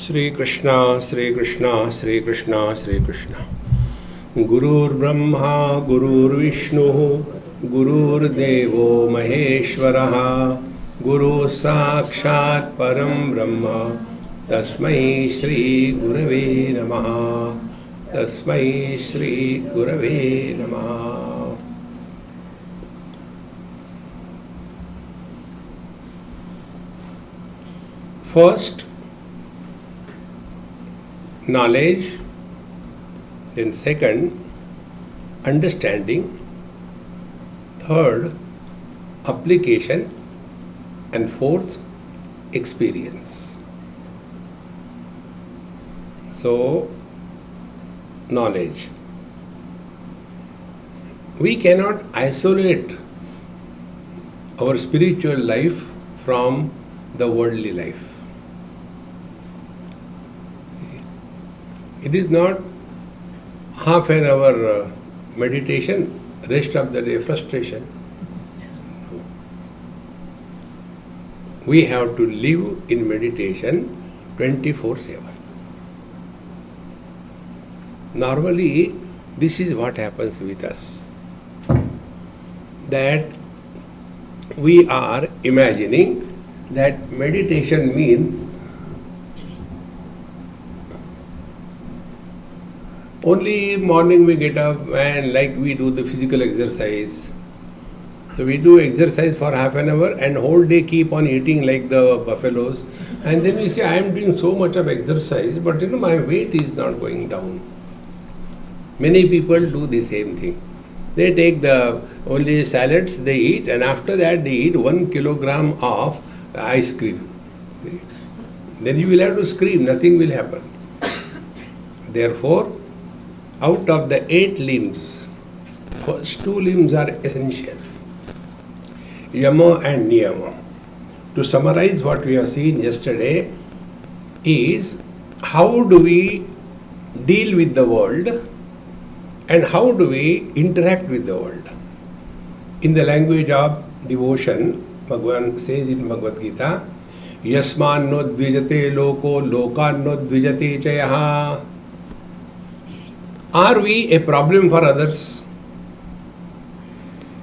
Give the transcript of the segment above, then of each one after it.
Sri Krishna, Sri Krishna, Sri Krishna, Sri Krishna. Gurur Brahma, Gurur Vishnu, Gurur Devo Maheshwaraha, Guru Sakshat Param Brahma, Tasmai Shri Gurave Namaha, Tasmai Shri Gurave Namaha. First, knowledge, then second, understanding, third, application, and fourth, experience. So, knowledge. We cannot isolate our spiritual life from the worldly life. It is not half an hour meditation, rest of the day frustration. We have to live in meditation 24/7. Normally, this is what happens with us. That we are imagining that meditation means only morning we get up and like we do the physical exercise. So we do exercise for half an hour and whole day keep on eating like the buffaloes. And then we say, I am doing so much of exercise, but my weight is not going down. Many people do the same thing. They take the only salads they eat, and after that they eat 1 kilogram of ice cream. Then you will have to scream, nothing will happen. Therefore, out of the 8 limbs, first 2 limbs are essential, Yama and Niyama. To summarize what we have seen yesterday is how do we deal with the world and how do we interact with the world. In the language of devotion, Bhagavan says in Bhagavad Gita, Yasman no dvijate loko, lokan no dvijate chayaha. Are we a problem for others?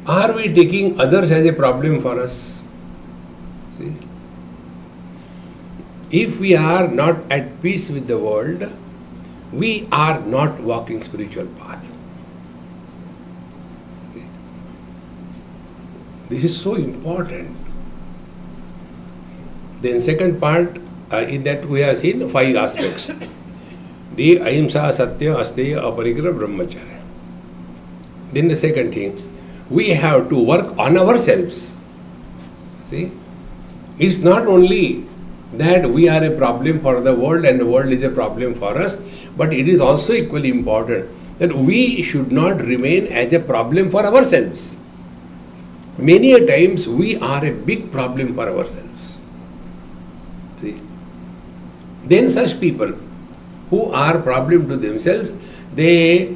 Are we taking others as a problem for us? See? If we are not at peace with the world, we are not walking spiritual path. See? This is so important. Then second part, in that we have seen 5 aspects. The ahimsa, satya, asteya, aparigra, brahmacharya. Then the second thing, we have to work on ourselves. See, it's not only that we are a problem for the world and the world is a problem for us, but it is also equally important that we should not remain as a problem for ourselves. Many a times we are a big problem for ourselves. See, then such people who are problem to themselves, they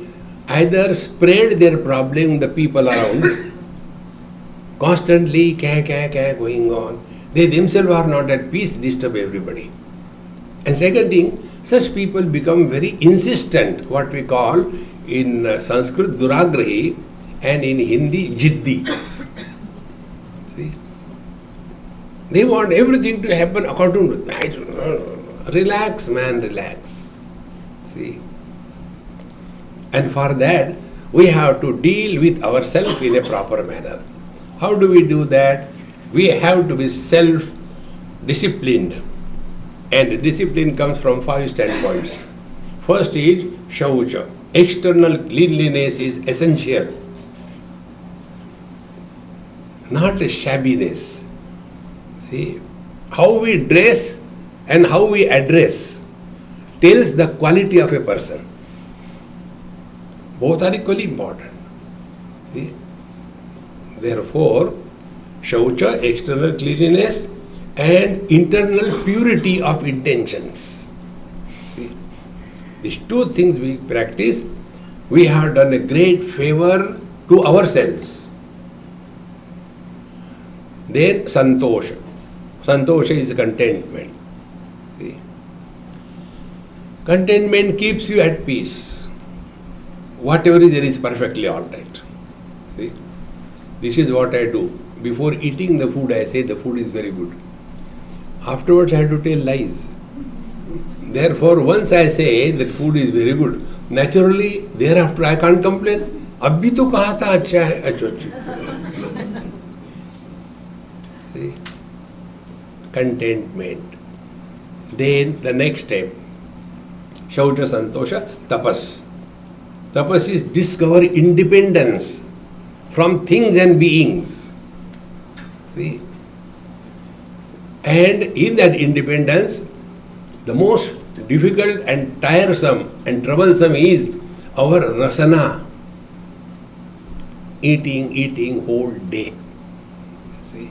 either spread their problem the people around, constantly going on. They themselves are not at peace, disturb everybody. And second thing, such people become very insistent, what we call in Sanskrit duragrahi and in Hindi jiddi. See? They want everything to happen according to relax, man, relax. See? And for that, we have to deal with ourselves in a proper manner. How do we do that? We have to be self-disciplined. And discipline comes from 5 standpoints. First is shaucha. External cleanliness is essential. Not a shabbiness. See, how we dress and how we address tells the quality of a person. Both are equally important. See? Therefore, shaucha, external cleanliness, and internal purity of intentions. See? These 2 things we practice, we have done a great favor to ourselves. Then santosha. Santosha is contentment. See? Contentment keeps you at peace. Whatever is there is perfectly alright. See? This is what I do. Before eating the food, I say the food is very good. Afterwards, I have to tell lies. Therefore, once I say that food is very good, naturally, thereafter I can't complain. Abhi to kaha tha अच्छा है, अच्छा. See? Contentment. Then the next step, Shaucha Santosha, Tapas. Tapas is discover independence from things and beings. See? And in that independence, the most difficult and tiresome and troublesome is our rasana. Eating whole day. See?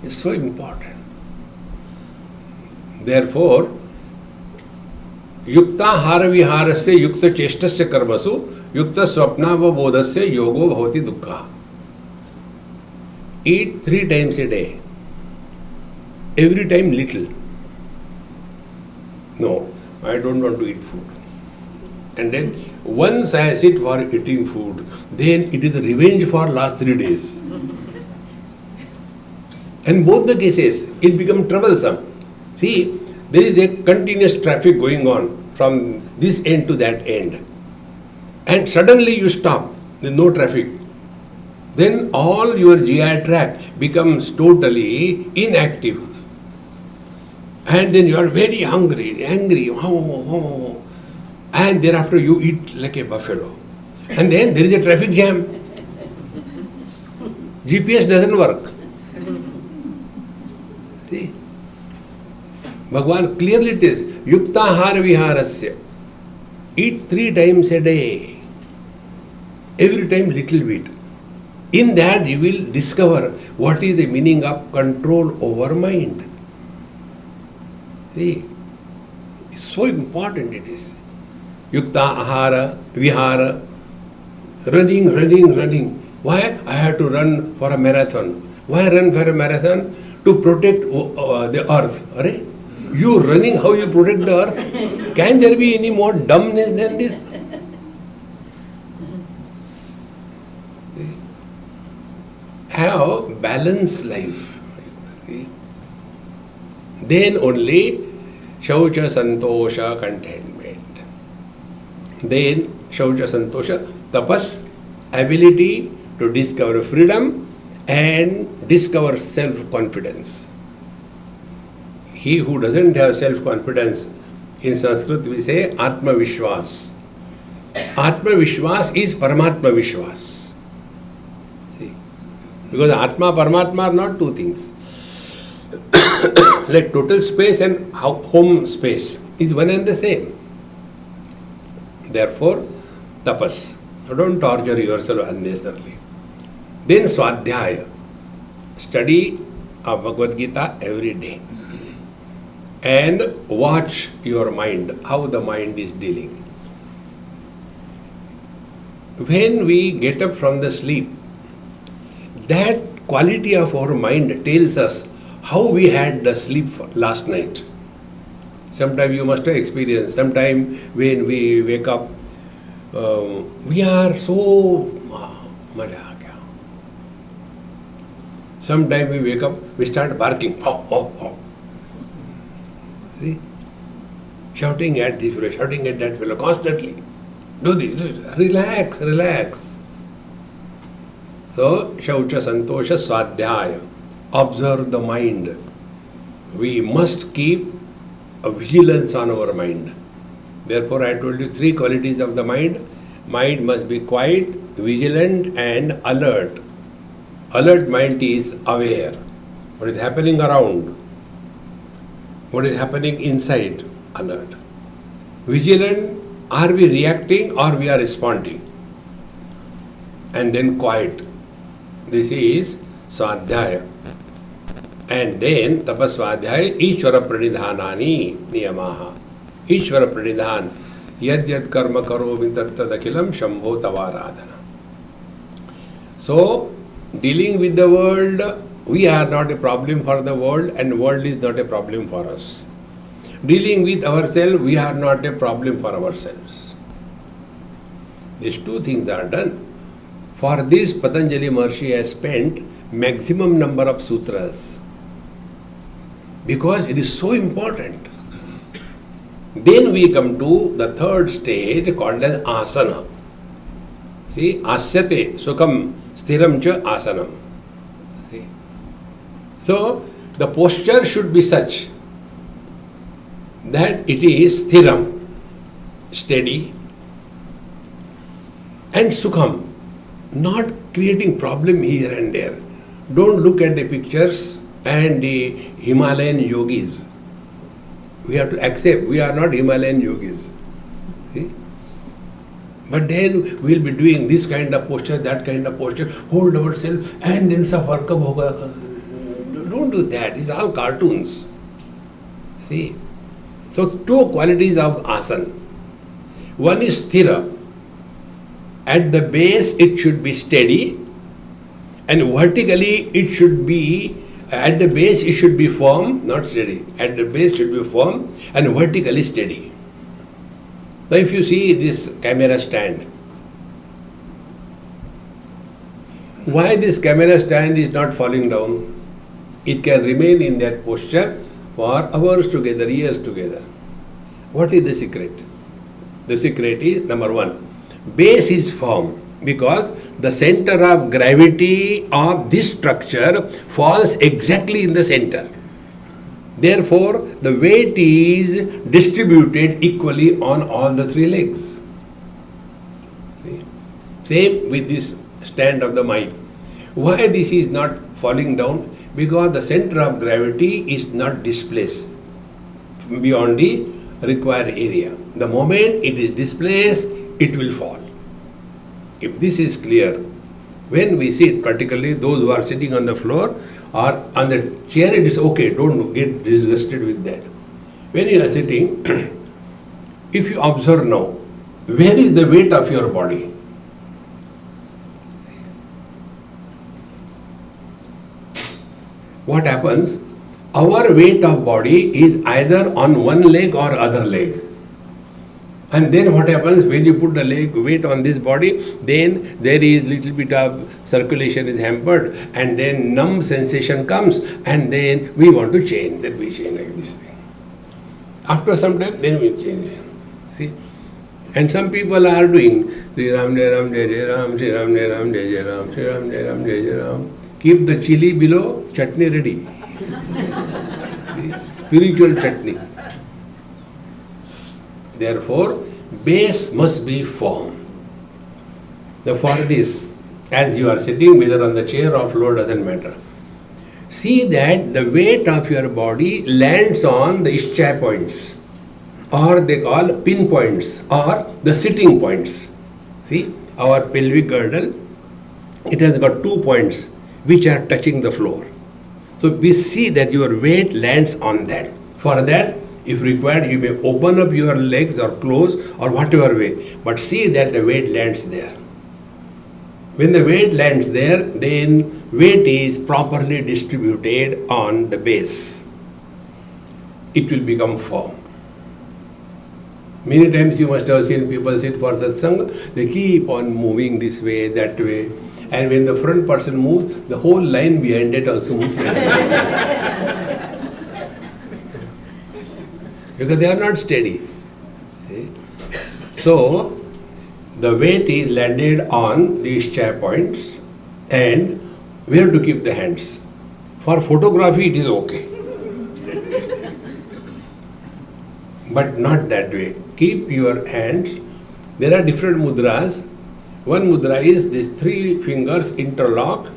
It's so important. Therefore, युक्ता हार विहारस्य युक्त चेष्टस्य कर्मसु युक्त स्वप्नावबोधस्य योगो भवति दुःखः. Eat 3 times a day. Every time little. No, I don't want to eat food. And then once I sit for eating food, then it is a revenge for last 3 days. And both the cases, it becomes troublesome. See, there is a continuous traffic going on from this end to that end. And suddenly you stop, there is no traffic. Then all your GI tract becomes totally inactive. And then you are very hungry, angry, and thereafter you eat like a buffalo. And then there is a traffic jam. GPS doesn't work. See? Bhagavan clearly tells, Yukta har viharasya. Eat 3 times a day. Every time little bit. In that you will discover what is the meaning of control over mind. See, it's so important it is. Yukta ahara, vihara, running. Why? I have to run for a marathon. Why run for a marathon? To protect the earth. Arre? You running, how you protect the earth? Can there be any more dumbness than this? Have balanced life. Then only Shaucha Santosha contentment. Then Shaucha Santosha tapas, ability to discover freedom and discover self-confidence. He who doesn't have self-confidence, in Sanskrit we say Atma Vishwas. Atma Vishwas is Paramatma Vishwas. See? Because Atma, Paramatma are not two things. Like total space and home space is one and the same. Therefore, tapas. So don't torture yourself unnecessarily. Then Swadhyaya. Study of Bhagavad Gita every day. And watch your mind, how the mind is dealing. When we get up from the sleep, that quality of our mind tells us how we had the sleep last night. Sometimes you must have experienced, sometimes when we wake up, we are so maja aa gaya. Sometimes we wake up, we start barking. Oh. See? Shouting at this fellow, shouting at that fellow, constantly. Do this. Relax. So, Shaucha Santosha Swadhyaya. Observe the mind. We must keep a vigilance on our mind. Therefore, I told you 3 qualities of the mind. Mind must be quiet, vigilant and alert. Alert mind is aware. What is happening around? What is happening inside? Alert. Vigilant, are we reacting or we are responding? And then quiet. This is Swadhyaya. And then Tapaswadhyaya, Ishvara Pranidhanani Niyamaha. Ishvara Pranidhan. Yad karma karomi tattadakilam shambho tavaradhana. So, dealing with the world, we are not a problem for the world and world is not a problem for us. dealing with ourselves, we are not a problem for ourselves. These two things are done. For this, Patanjali Maharshi has spent maximum number of sutras because it is so important. Then we come to the third stage called as asana. See, asyate sukham sthiram cha asanam. See? So, the posture should be such that it is sthiram, steady, and sukham, not creating problem here and there. Don't look at the pictures and the Himalayan yogis. We have to accept we are not Himalayan yogis. See? But then we will be doing this kind of posture, that kind of posture, hold ourselves and then safar kab hoga. Don't do that. It's all cartoons. See? So two qualities of asana. One is sthira. At the base it should be steady, and vertically it should be, at the base it should be firm, not steady. At the base should be firm and vertically steady. Now if you see this camera stand, why this camera stand is not falling down? It can remain in that posture for hours together, years together. What is the secret? The secret is, number one, base is firm because the center of gravity of this structure falls exactly in the center. Therefore, the weight is distributed equally on all the three legs. See? Same with this stand of the mic. Why this is not falling down? Because the center of gravity is not displaced beyond the required area. The moment it is displaced, it will fall. If this is clear, when we sit, particularly those who are sitting on the floor or on the chair, it is okay, don't get disgusted with that. When you are sitting, if you observe now, where is the weight of your body? What happens? Our weight of body is either on one leg or other leg. And then what happens when you put the leg weight on this body, then there is little bit of circulation is hampered and then numb sensation comes and then we want to change. Then we change like this thing. After some time, then we change. See? And some people are doing Sri Ram Jai Ram Jai Jai Ram, Sri Ram Jai Ram Jai Jai Ram, Sri Ram Jai Ram Jai Jai Ram. Keep the chili below, chutney ready. Spiritual chutney. Therefore, base must be firm. Now for this, as you are sitting, whether on the chair or floor, doesn't matter. See that the weight of your body lands on the ischia points, or they call pin points, or the sitting points. See, our pelvic girdle, it has got 2 points which are touching the floor. So we see that your weight lands on that. For that, if required, you may open up your legs or close or whatever way, but see that the weight lands there. When the weight lands there, then weight is properly distributed on the base. It will become firm. Many times you must have seen people sit for satsang, they keep on moving this way, that way. And when the front person moves, the whole line behind it also moves. Because they are not steady. So, the weight is landed on these ischia points and we have to keep the hands. For photography, it is okay. But not that way. Keep your hands. There are different mudras. One mudra is these 3 fingers interlock,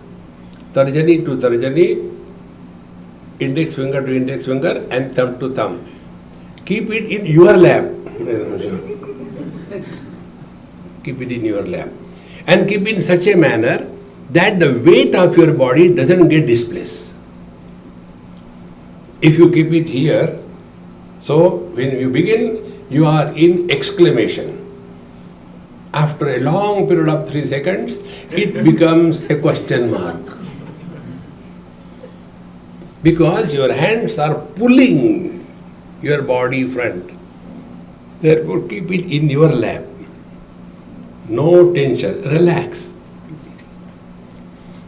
tarjani to tarjani, index finger to index finger, and thumb to thumb. Keep it in your lap. Keep it in your lap. And keep in such a manner that the weight of your body doesn't get displaced. If you keep it here, so when you begin, you are in exclamation. After a long period of 3 seconds, it becomes a question mark. Because your hands are pulling your body front. Therefore, keep it in your lap. No tension. Relax.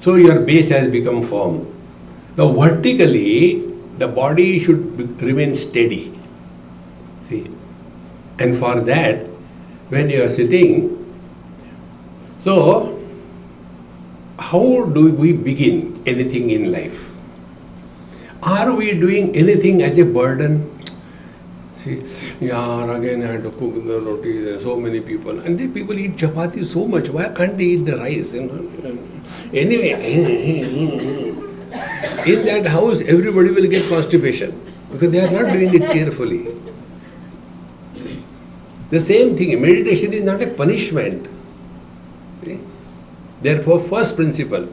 So your base has become firm. Now vertically, the body should remain steady. See? And for that, when you are sitting, so how do we begin anything in life? Are we doing anything as a burden? See, again I have to cook the roti, there are so many people. And the people eat chapati so much, why can't they eat the rice? Anyway, in that house everybody will get constipation because they are not doing it carefully. The same thing, meditation is not a punishment. See? Therefore, first principle,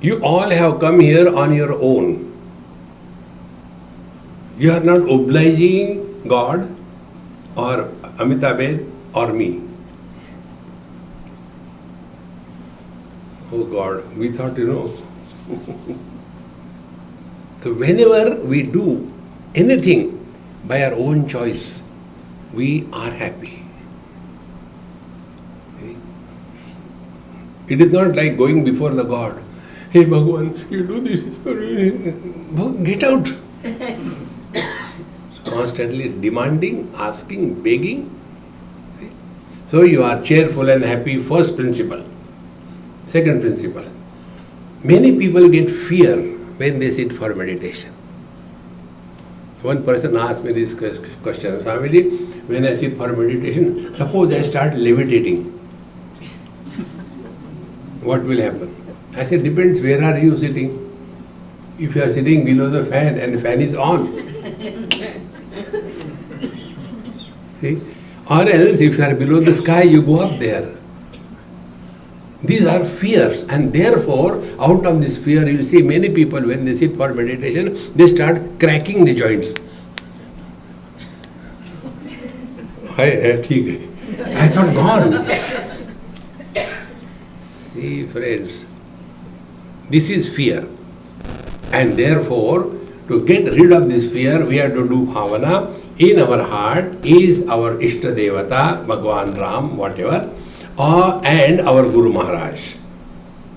you all have come here on your own. You are not obliging God or Amitaben or me. Oh God, we thought, So whenever we do anything by our own choice, we are happy. It is not like going before the God. Hey Bhagwan, you do this. Get out. Constantly demanding, asking, begging. So you are cheerful and happy, first principle. Second principle. Many people get fear when they sit for meditation. One person asked me this question, Swamiji, when I sit for meditation, suppose I start levitating. What will happen? I said, depends where are you sitting. If you are sitting below the fan and the fan is on. See? Or else if you are below the sky, you go up there. These are fears, and therefore out of this fear you will see many people when they sit for meditation, they start cracking the joints. I thought gone. See friends, this is fear, and therefore to get rid of this fear we have to do bhavana. In our heart is our Ishta Devata, Bhagwan Ram, whatever, and our Guru Maharaj.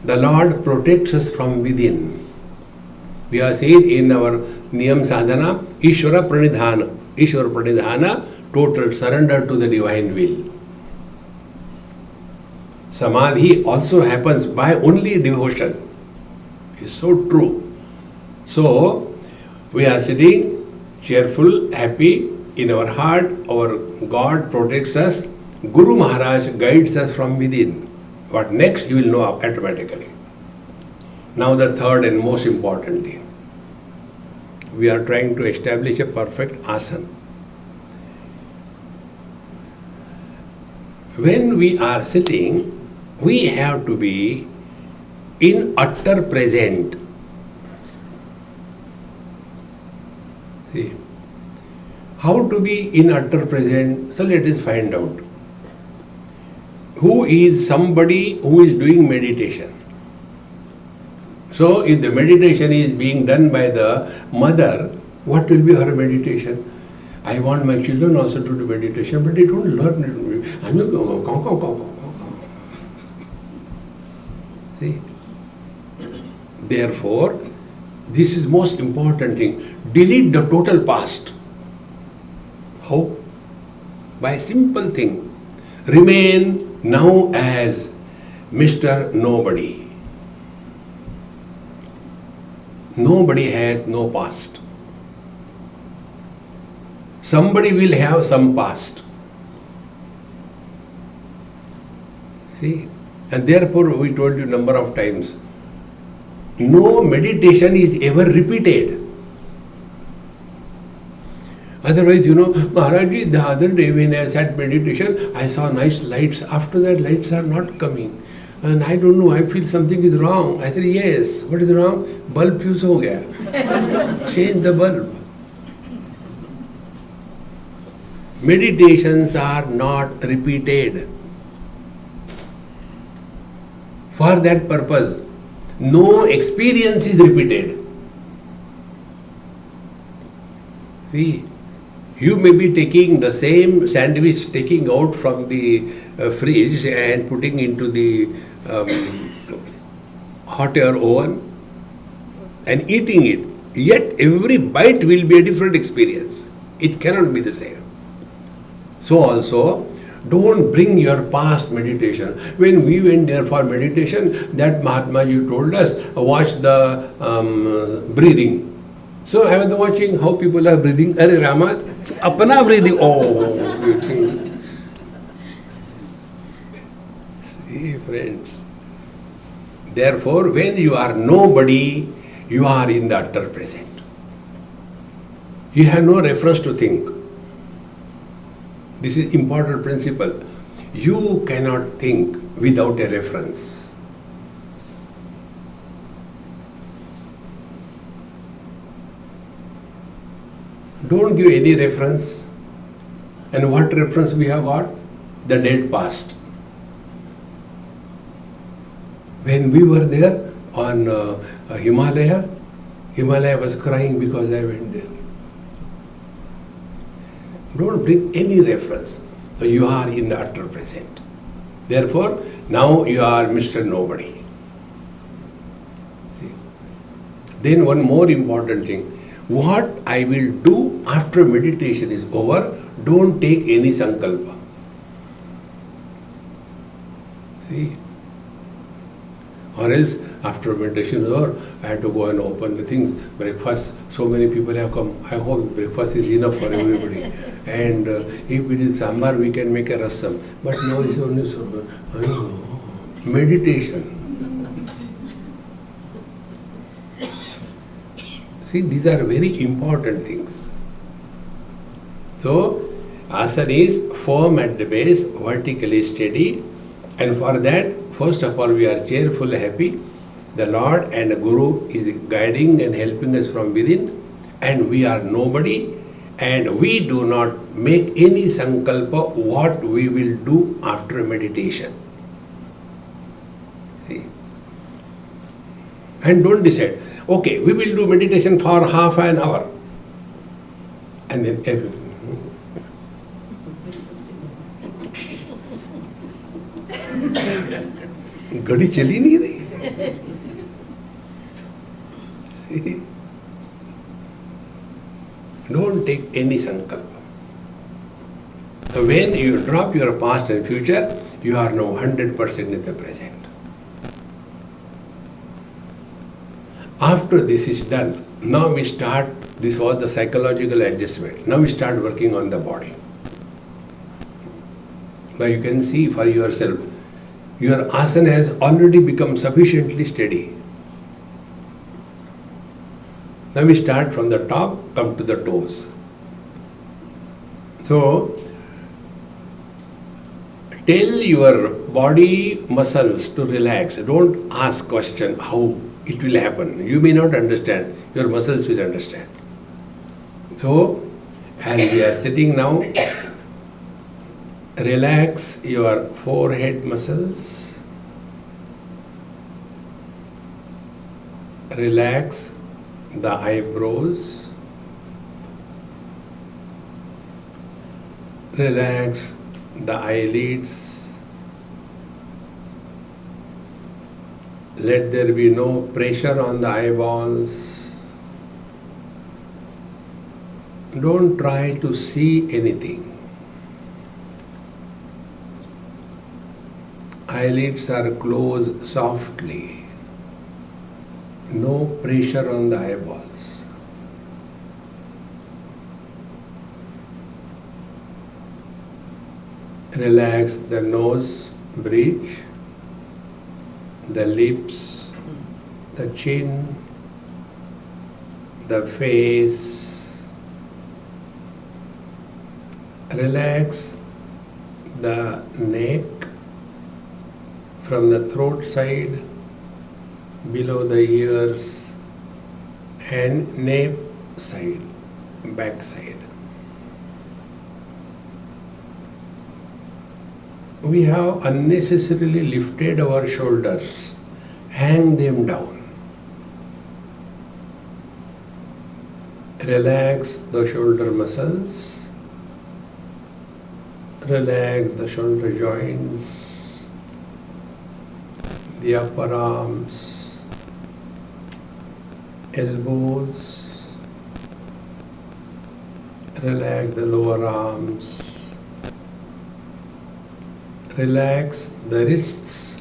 The Lord protects us from within. We are saying in our Niyam Sadhana, Ishvara Pranidhana. Ishvara Pranidhana, total surrender to the divine will. Samadhi also happens by only devotion. It's so true. So, we are sitting cheerful, happy in our heart. Our God protects us. Guru Maharaj guides us from within. What next you will know automatically. Now the third and most important thing. We are trying to establish a perfect asana. When we are sitting, we have to be in utter present. See, how to be in utter present? So let us find out. Who is somebody who is doing meditation? So if the meditation is being done by the mother, what will be her meditation? I want my children also to do meditation, but they don't learn. See? Therefore, this is most important thing. Delete the total past. How? By a simple thing. Remain now as Mr. Nobody. Nobody has no past. Somebody will have some past. See? And therefore we told you number of times, no meditation is ever repeated. Otherwise, Maharaji, the other day when I sat meditation, I saw nice lights. After that, lights are not coming. And I don't know, I feel something is wrong. I said, yes, what is wrong? Bulb fuse ho gaya. Change the bulb. Meditations are not repeated. For that purpose, no experience is repeated. See, You may be taking the same sandwich, taking out from the fridge and putting into the hot air oven and eating it. Yet every bite will be a different experience. It cannot be the same. So also, don't bring your past meditation. When we went there for meditation, that Mahatma Ji told us, watch the breathing. So I was watching how people are breathing. Arey Rama, apna breathing. Oh, you think. See, friends. Therefore, when you are nobody, you are in the utter present. You have no reference to think. This is important principle. You cannot think without a reference. Don't give any reference. And what reference we have got? The dead past. When we were there on Himalaya was crying because I went there. Don't bring any reference. So you are in the utter present. Therefore, now you are Mr. Nobody. See? Then one more important thing. What I will do after meditation is over, don't take any sankalpa. See? Or else, after meditation is over, I have to go and open the things. Breakfast, so many people have come. I hope breakfast is enough for everybody. And if it is sambar, we can make a rasam. But now it's only so. Meditation. See, these are very important things. So, asana is firm at the base, vertically steady. And for that, first of all, we are cheerful, happy. The Lord and the Guru is guiding and helping us from within. And we are nobody. And we do not make any sankalpa what we will do after meditation. See? And don't decide, okay, we will do meditation for half an hour. And then everything. घड़ी चली नहीं रही. See? Don't take any sankalpa. So when you drop your past and future, you are now 100% in the present. After this is done, now we start, this was the psychological adjustment. Now we start working on the body. Now you can see for yourself, your asana has already become sufficiently steady. Now we start from the top, come to the toes. So, tell your body muscles to relax. Don't ask question how it will happen. You may not understand. Your muscles will understand. So, as we are sitting now, relax your forehead muscles. Relax the eyebrows. Relax the eyelids. Let there be no pressure on the eyeballs. Don't try to see anything. Eyelids are closed softly. No pressure on the eyeballs. Relax the nose bridge, the lips, the chin, the face. Relax the neck from the throat side, below the ears, and nape side, back side. We have unnecessarily lifted our shoulders. Hang them down. Relax the shoulder muscles. Relax the shoulder joints, the upper arms, elbows. Relax the lower arms. Relax the wrists,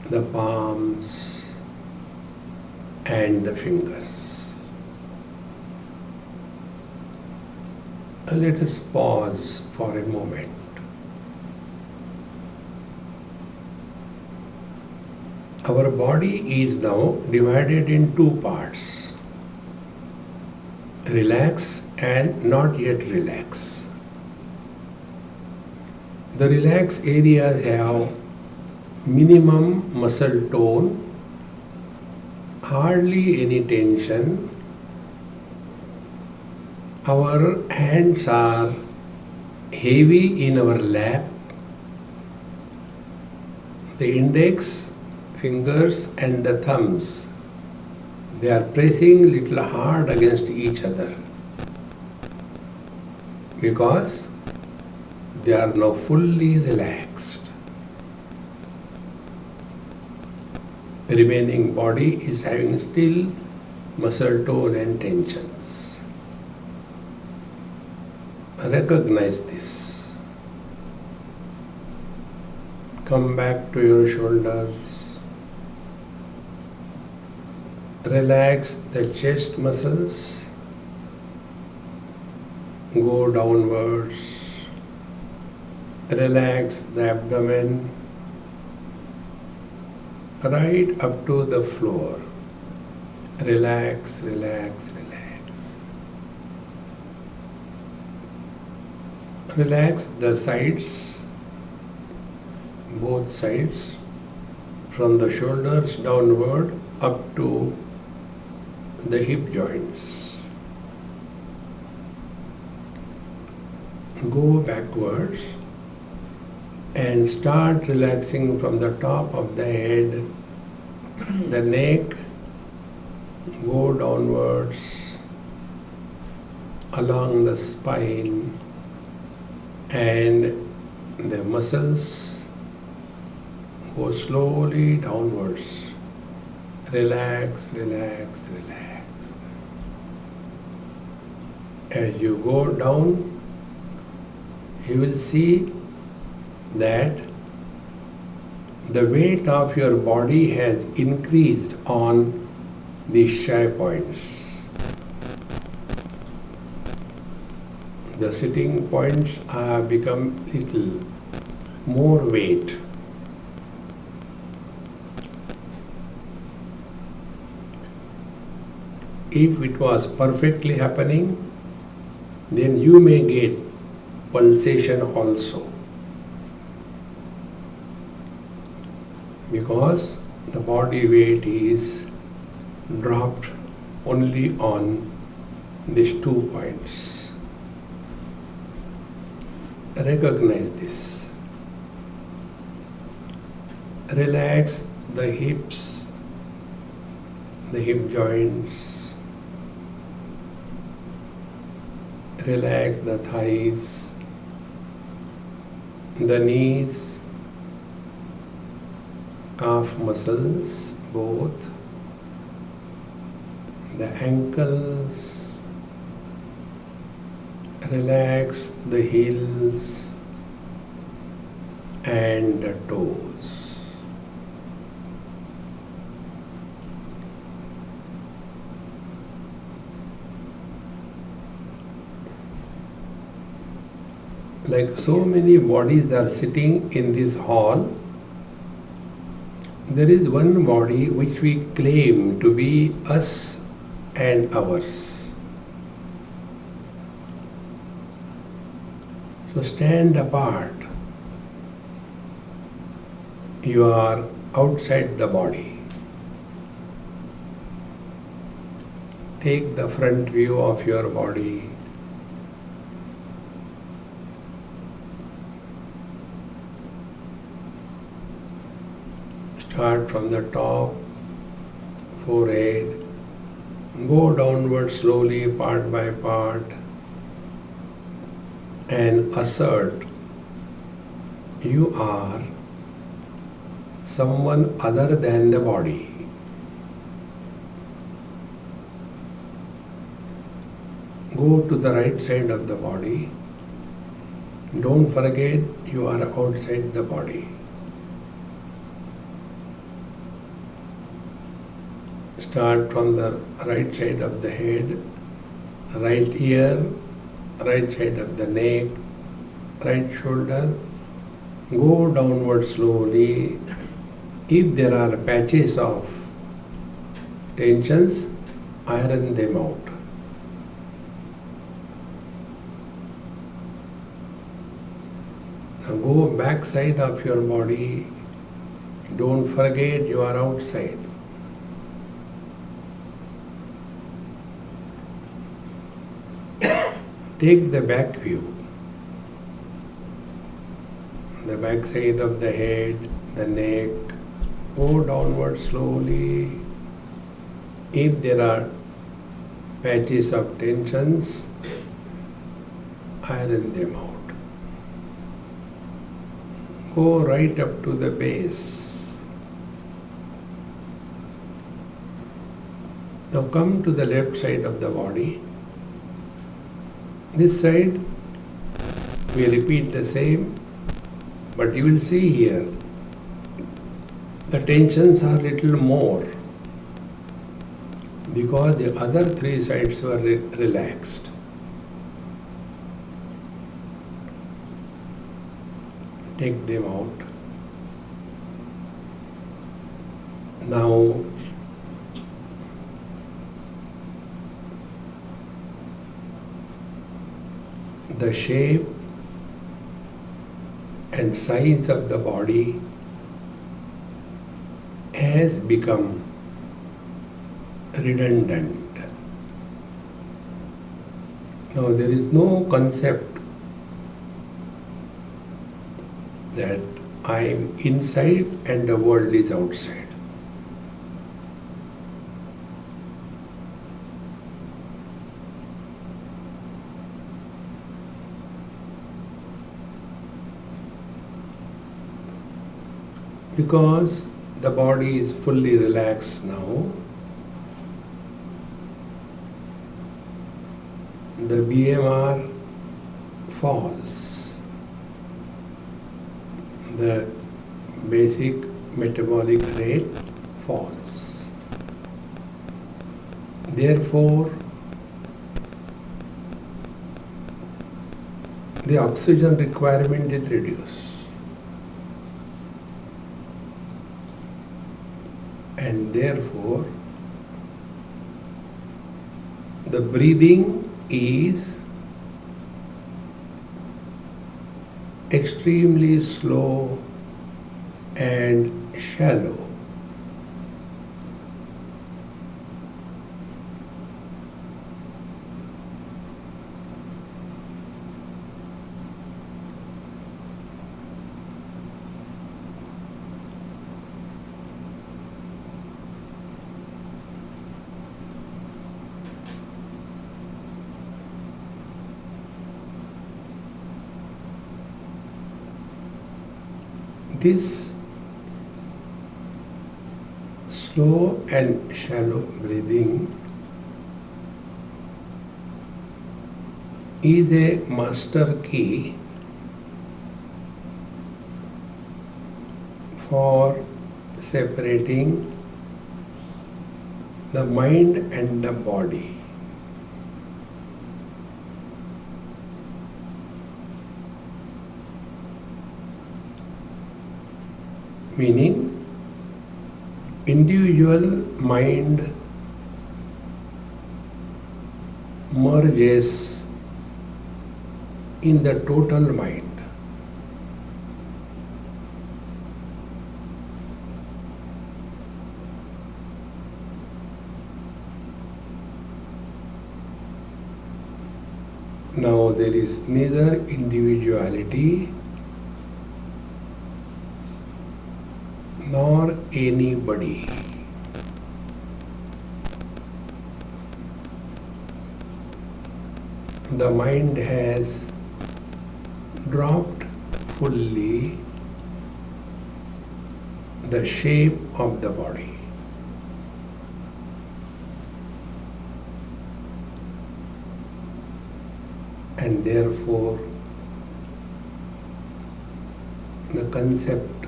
the palms, and the fingers. Let us pause for a moment. Our body is now divided in two parts: relax and not yet relax. The relaxed areas have minimum muscle tone, hardly any tension. Our hands are heavy in our lap. The index fingers and the thumbs, they are pressing little hard against each other because they are now fully relaxed. The remaining body is having still muscle tone and tensions. Recognize this. Come back to your shoulders. Relax the chest muscles. Go downwards. Relax the abdomen right up to the floor. Relax, relax, relax. Relax the sides, both sides, from the shoulders downward up to the hip joints. Go backwards and start relaxing from the top of the head, the neck, go downwards along the spine, and the muscles go slowly downwards. Relax, relax, relax. As you go down, you will see that the weight of your body has increased on these shy points. The sitting points have become little more weight. If it was perfectly happening, then you may get pulsation also, because the body weight is dropped only on these 2 points. Recognize this. Relax the hips, the hip joints. Relax the thighs, the knees, calf muscles, both, the ankles. Relax the heels and the toes. Like so many bodies are sitting in this hall, there is one body which we claim to be us and ours. So stand apart. You are outside the body. Take the front view of your body. Start from the top, forehead, go downward slowly, part by part, and assert you are someone other than the body. Go to the right side of the body. Don't forget you are outside the body. Start from the right side of the head, right ear, right side of the neck, right shoulder. Go downward slowly. If there are patches of tensions, iron them out. Now go back side of your body. Don't forget you are outside. Take the back view. The back side of the head, the neck. Go downward slowly. If there are patches of tensions, iron them out. Go right up to the base. Now come to the left side of the body. This side, we repeat the same, but you will see here, the tensions are little more because the other three sides were relaxed. Take them out. Now, the shape and size of the body has become redundant. Now there is no concept that I am inside and the world is outside. Because the body is fully relaxed now, the BMR falls. The basic metabolic rate falls. Therefore, the oxygen requirement is reduced. And therefore, the breathing is extremely slow and shallow. This slow and shallow breathing is a master key for separating the mind and the body. Meaning, individual mind merges in the total mind. Now there is neither individuality nor anybody. The mind has dropped fully the shape of the body. And therefore, the concept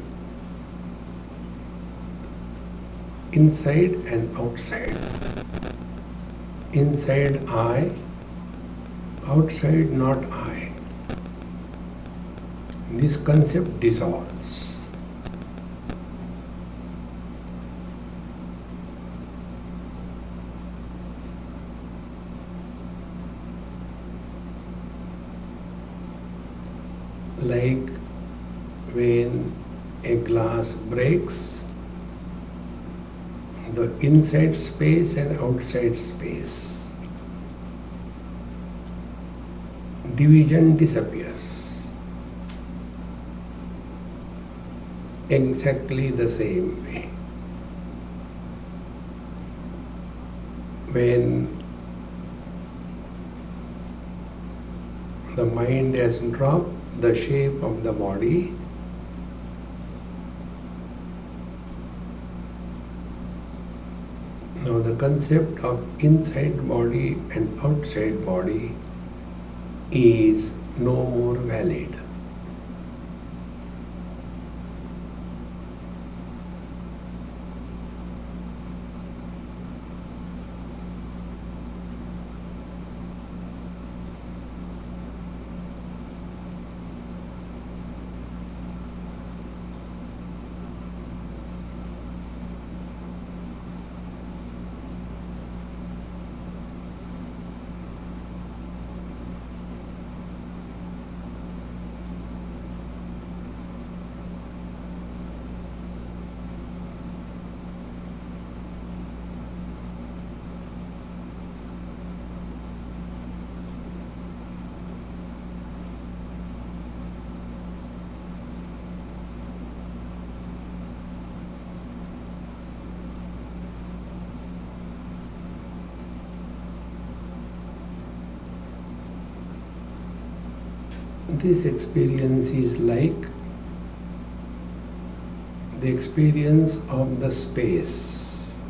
inside and outside, inside I, outside not I, this concept dissolves. Like when a glass breaks, the inside space and outside space, division disappears. Exactly the same way. When the mind has dropped the shape of the body, now the concept of inside body and outside body is no more valid. This experience is like the experience of the space.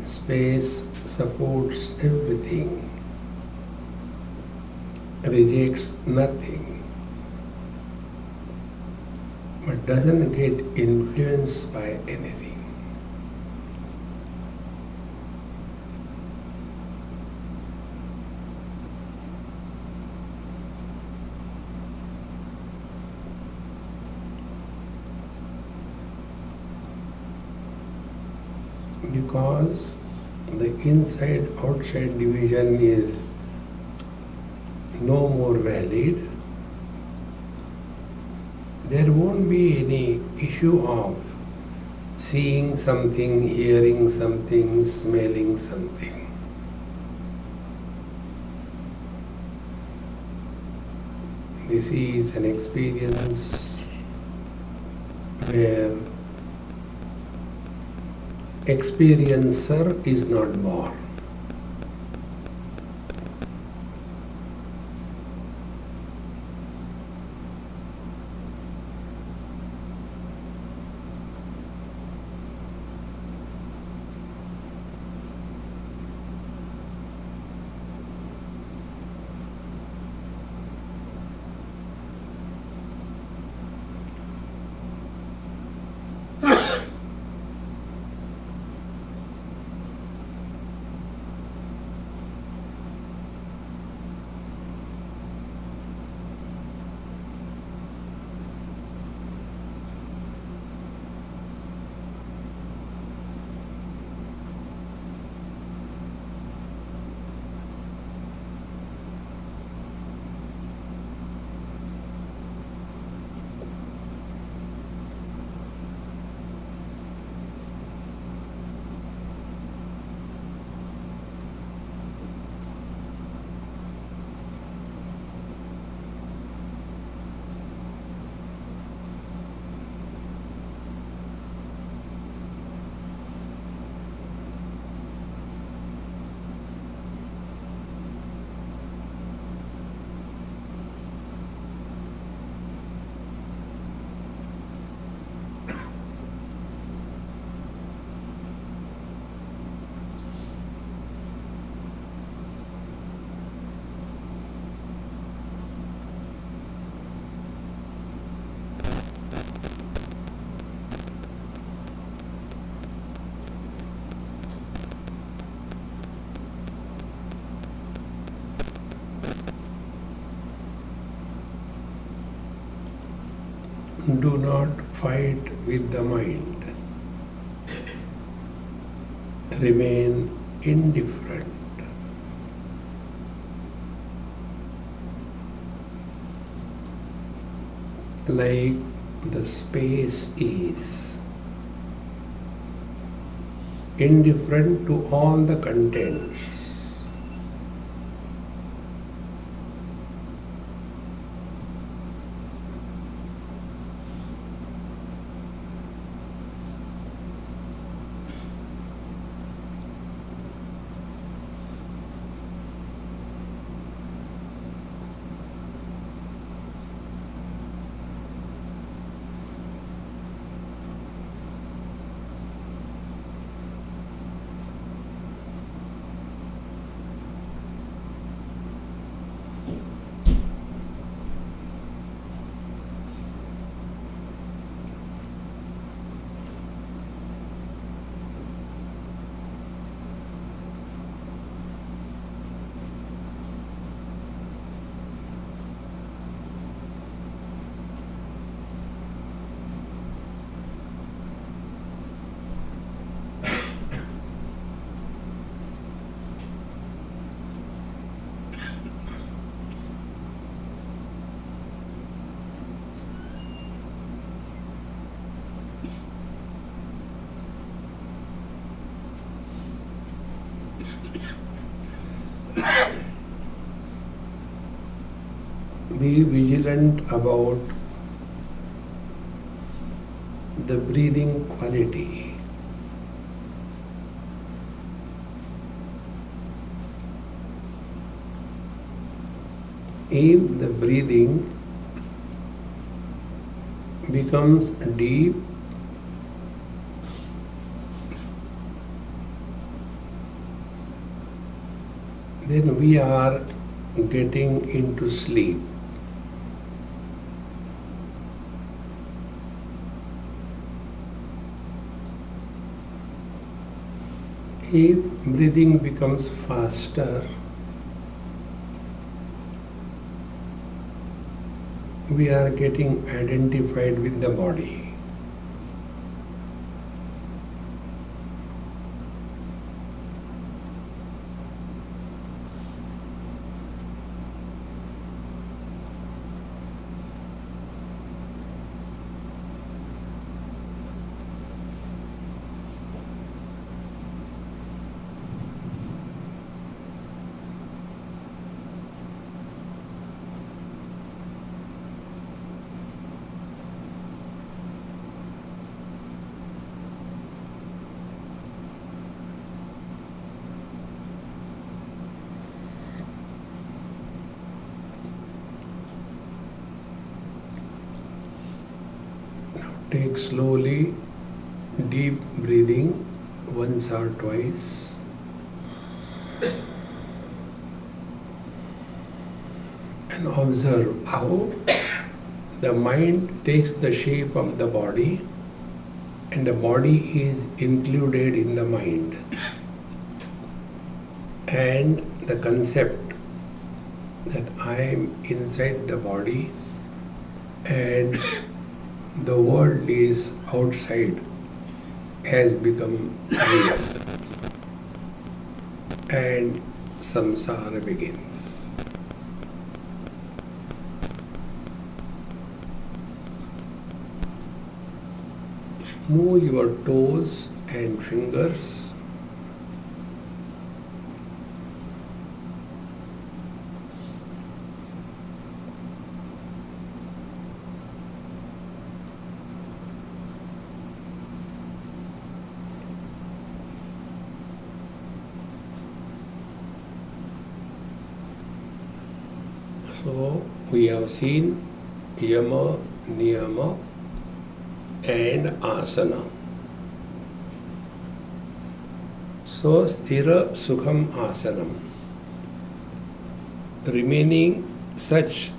Space supports everything, rejects nothing, but doesn't get influenced by anything. Because the inside-outside division is no more valid, there won't be any issue of seeing something, hearing something, smelling something. This is an experience where experiencer is not born. Do not fight with the mind. Remain indifferent. Like the space is. Indifferent to all the contents. Be vigilant about the breathing quality. If the breathing becomes deep, then we are getting into sleep. If breathing becomes faster, we are getting identified with the body. Take slowly deep breathing once or twice. And observe how the mind takes the shape of the body and the body is included in the mind. And the concept that I am inside the body and the world is outside has become real, and samsara begins. Move your toes and fingers. So we have seen yama, niyama and asana. So sthira sukham asanam, remaining such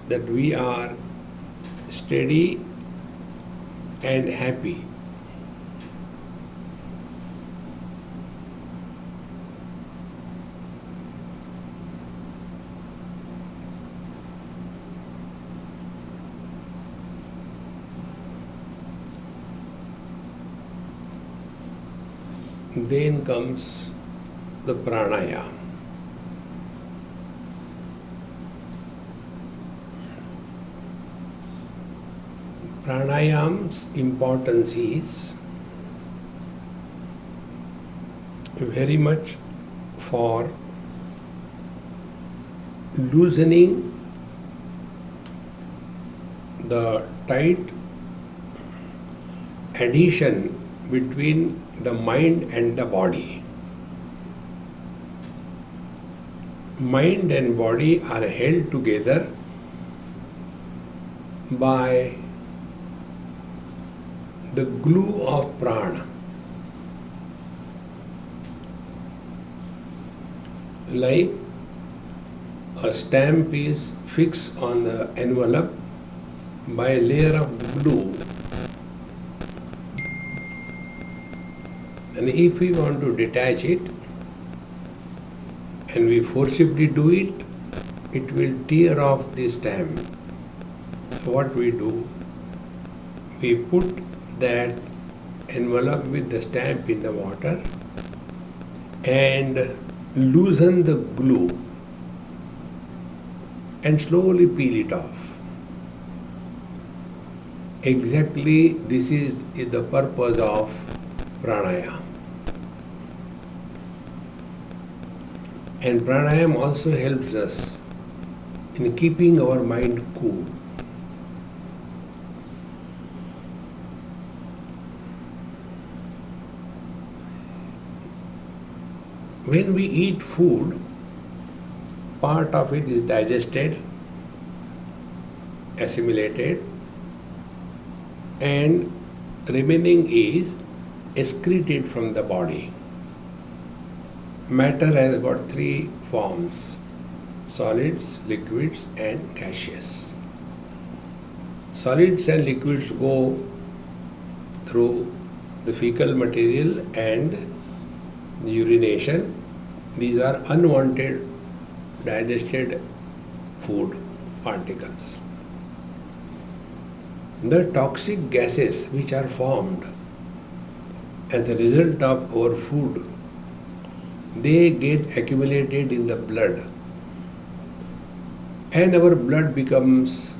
that we are steady and happy. Then comes the pranaya. Pranayam's importance is very much for loosening the tight adhesion between the mind and the body. Mind and body are held together by the glue of prana. Like a stamp is fixed on the envelope by a layer of glue. And if we want to detach it and we forcibly do it, it will tear off the stamp. So what we do? We put that envelope with the stamp in the water and loosen the glue and slowly peel it off. Exactly this is the purpose of pranayama. And pranayama also helps us in keeping our mind cool. When we eat food, part of it is digested, assimilated, and remaining is excreted from the body. Matter has got three forms: solids, liquids, and gaseous. Solids and liquids go through the fecal material and the urination. These are unwanted digested food particles. The toxic gases which are formed as a result of our food, they get accumulated in the blood, and our blood becomes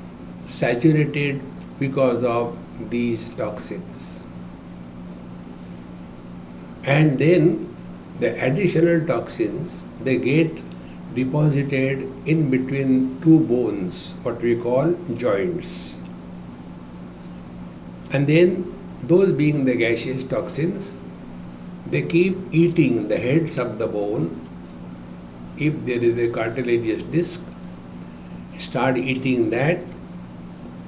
saturated because of these toxins. And then the additional toxins, they get deposited in between two bones, what we call joints. And then those being the gaseous toxins, they keep eating the heads of the bone. If there is a cartilaginous disc, start eating that,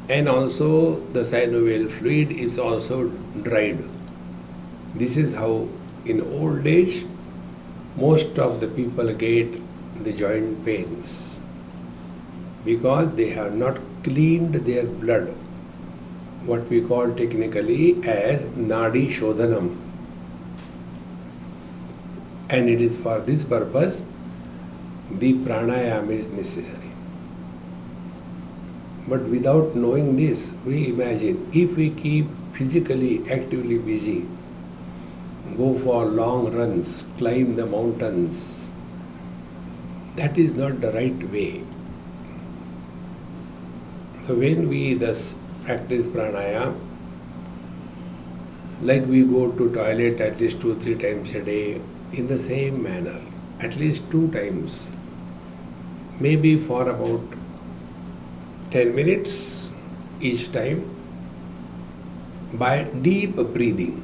and also the synovial fluid is also dried. This is how in old age most of the people get the joint pains, because they have not cleaned their blood, what we call technically as nadi shodhanam. And it is for this purpose the pranayama is necessary. But without knowing this, we imagine if we keep physically actively busy, go for long runs, climb the mountains, that is not the right way. So when we thus practice pranayama, like we go to toilet at least 2-3 times a day, in the same manner, at least 2 times, maybe for about 10 minutes each time, by deep breathing.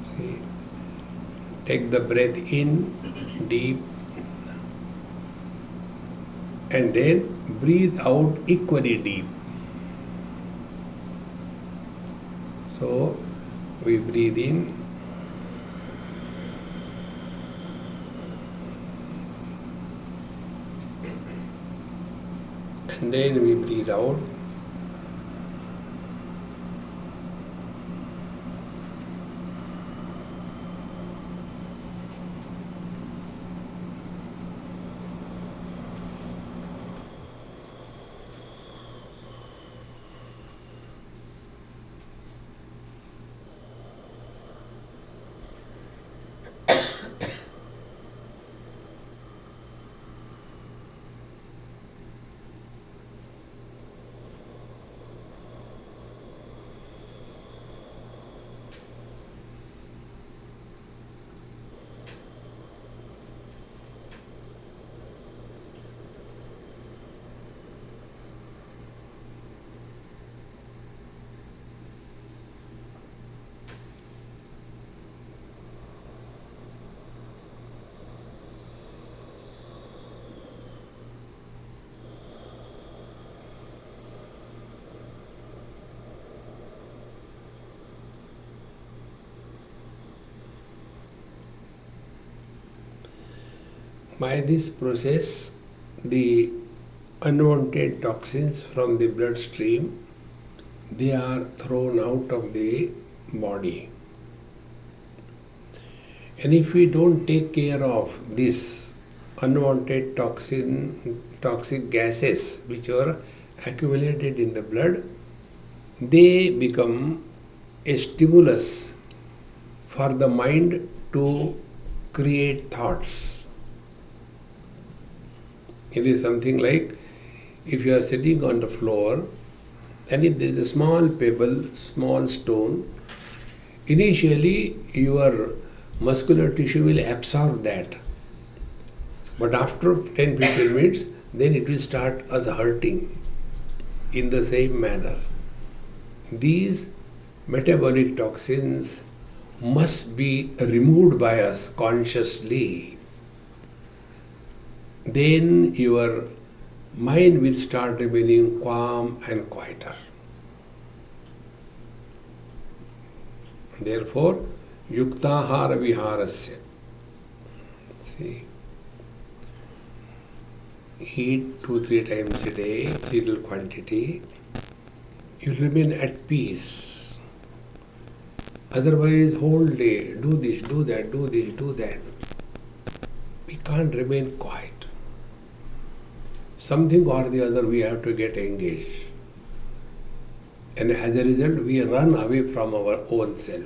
See, take the breath in deep and then breathe out equally deep. So we breathe in and then we breathe out. By this process, the unwanted toxins from the bloodstream, they are thrown out of the body. And if we don't take care of this unwanted toxic gases which are accumulated in the blood, they become a stimulus for the mind to create thoughts. It is something like if you are sitting on the floor and if there is a small pebble, small stone, initially your muscular tissue will absorb that. But after 10-15 minutes, then it will start as hurting in the same manner. These metabolic toxins must be removed by us consciously. Then your mind will start remaining calm and quieter. Therefore, yuktahara viharasya. See, eat 2-3 times a day, little quantity, you remain at peace. Otherwise, whole day, do this, do that, do this, do that. We can't remain quiet. Something or the other we have to get engaged. And as a result, we run away from our own self.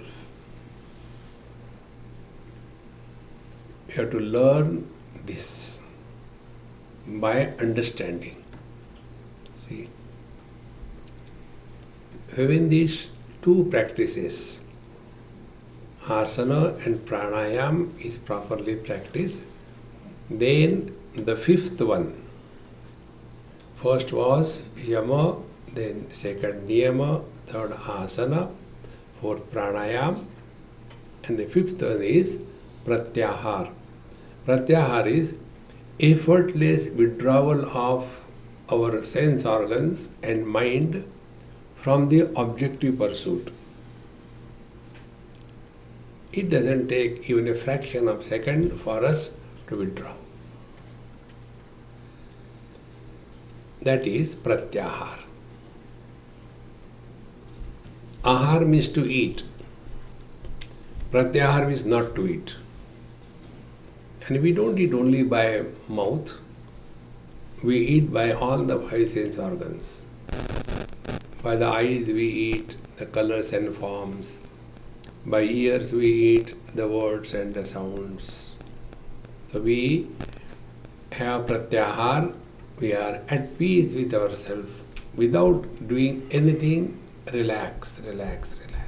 We have to learn this by understanding. See, when these two practices, asana and pranayam, is properly practiced, then the fifth one, first was yama, then second niyama, third asana, fourth pranayam, and the fifth one is pratyahar. Pratyahar is effortless withdrawal of our sense organs and mind from the objective pursuit. It doesn't take even a fraction of a second for us to withdraw. That is pratyahar. Ahar means to eat. Pratyahar means not to eat. And we don't eat only by mouth. We eat by all the 5 sense organs. By the eyes we eat the colors and forms. By ears we eat the words and the sounds. So we have pratyahar. We are at peace with ourselves without doing anything. Relax, relax, relax.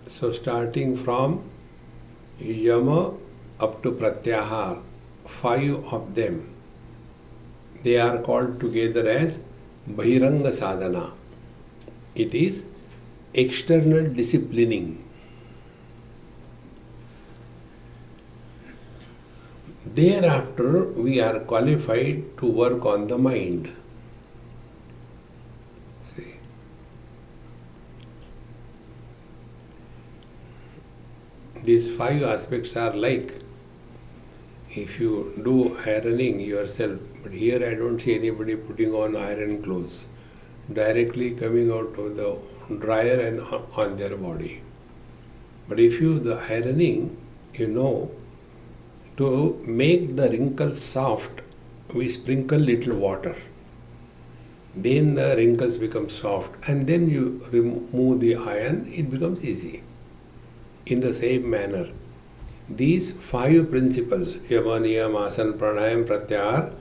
So starting from yama up to pratyahar, 5 of them, they are called together as bahiranga sadhana. It is external disciplining. Thereafter, we are qualified to work on the mind. See, these 5 aspects are like if you do ironing yourself, but here I don't see anybody putting on iron clothes, directly coming out of the dryer and on their body. But if you the ironing, you know To make the wrinkles soft, we sprinkle little water. Then the wrinkles become soft, and then you remove the iron, it becomes easy. In the same manner, these 5 principles, Yama, Niyama, Asana, Pranayama, Pratyahara,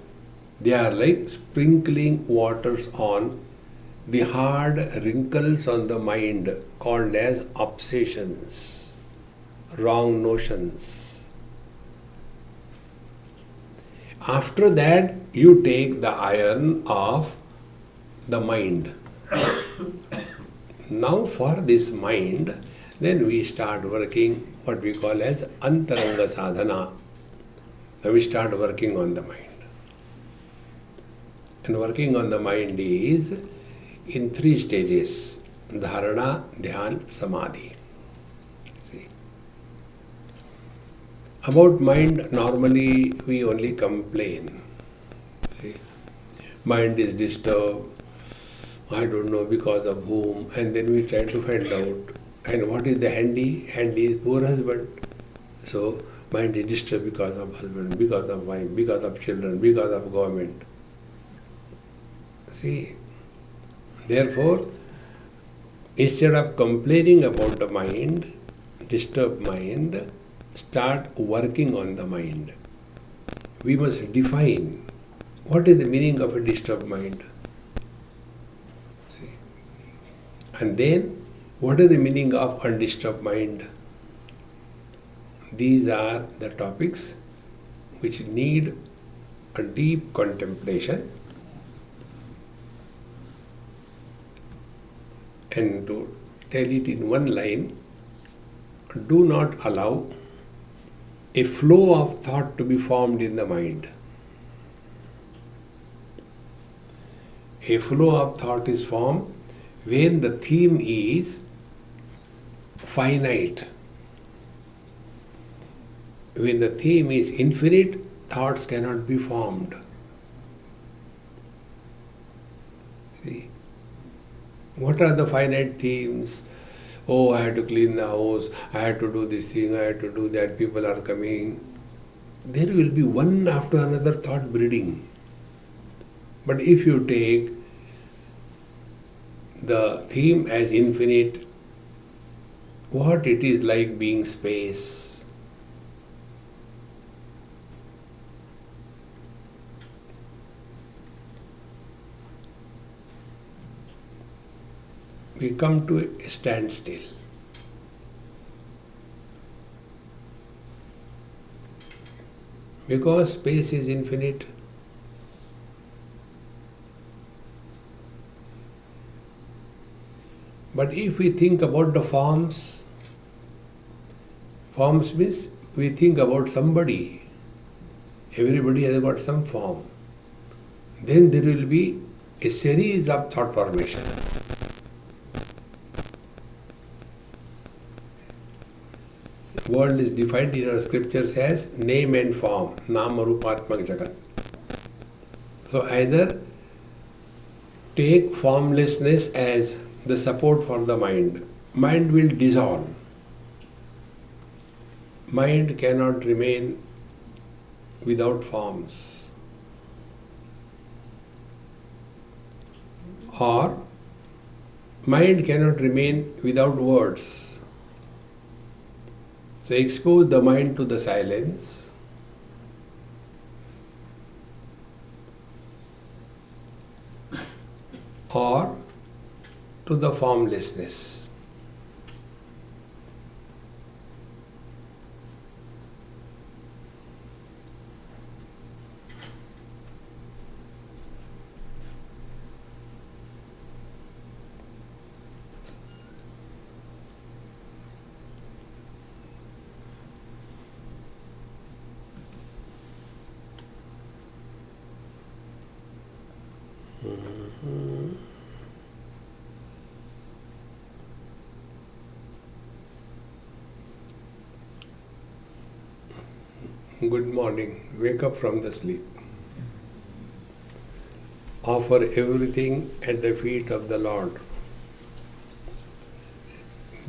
they are like sprinkling waters on the hard wrinkles on the mind called as obsessions, wrong notions. After that, you take the iron of the mind. Now for this mind, then we start working what we call as Antaranga Sadhana. Now we start working on the mind. And working on the mind is in 3 stages: Dharana, Dhyan, Samadhi. See. About mind, normally we only complain. See. Mind is disturbed, I don't know because of whom, and then we try to find out. And what is the handy? Handy is poor husband. So mind is disturbed because of husband, because of wife, because of children, because of government. See, therefore, instead of complaining about the mind, disturbed mind, start working on the mind. We must define what is the meaning of a disturbed mind. See, and then what is the meaning of undisturbed mind? These are the topics which need a deep contemplation. And to tell it in one line, do not allow a flow of thought to be formed in the mind. A flow of thought is formed when the theme is finite. When the theme is infinite, thoughts cannot be formed. See? What are the finite themes? Oh, I had to clean the house, I had to do this thing, I had to do that, people are coming. There will be one after another thought breeding. But if you take the theme as infinite, what it is like being space. We come to a standstill. Because space is infinite, but if we think about the forms means we think about somebody. Everybody has got some form. Then there will be a series of thought formation. World is defined in our scriptures as name and form, Nama Rupatmak Jagat. So either take formlessness as the support for the mind. Mind will dissolve. Mind cannot remain without forms. Or mind cannot remain without words. So expose the mind to the silence. Or to the formlessness. Good morning. Wake up from the sleep. Offer everything at the feet of the Lord.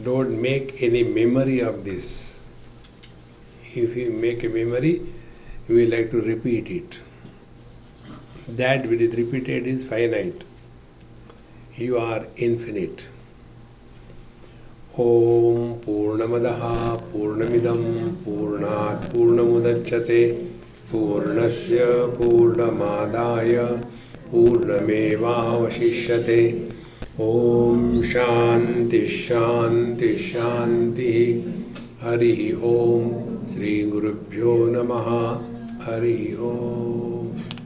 Don't make any memory of this. if you make a memory, we like to repeat it. That which is repeated is finite. You are infinite. Om Purnamadaha Purnamidam Purnat Purnamudachyate Purnasya Purnamadaya Purnamevavashishyate. Om Shanti Shanti Shanti. Hari Om. Sri Gurubhyo Namaha. Hari Om.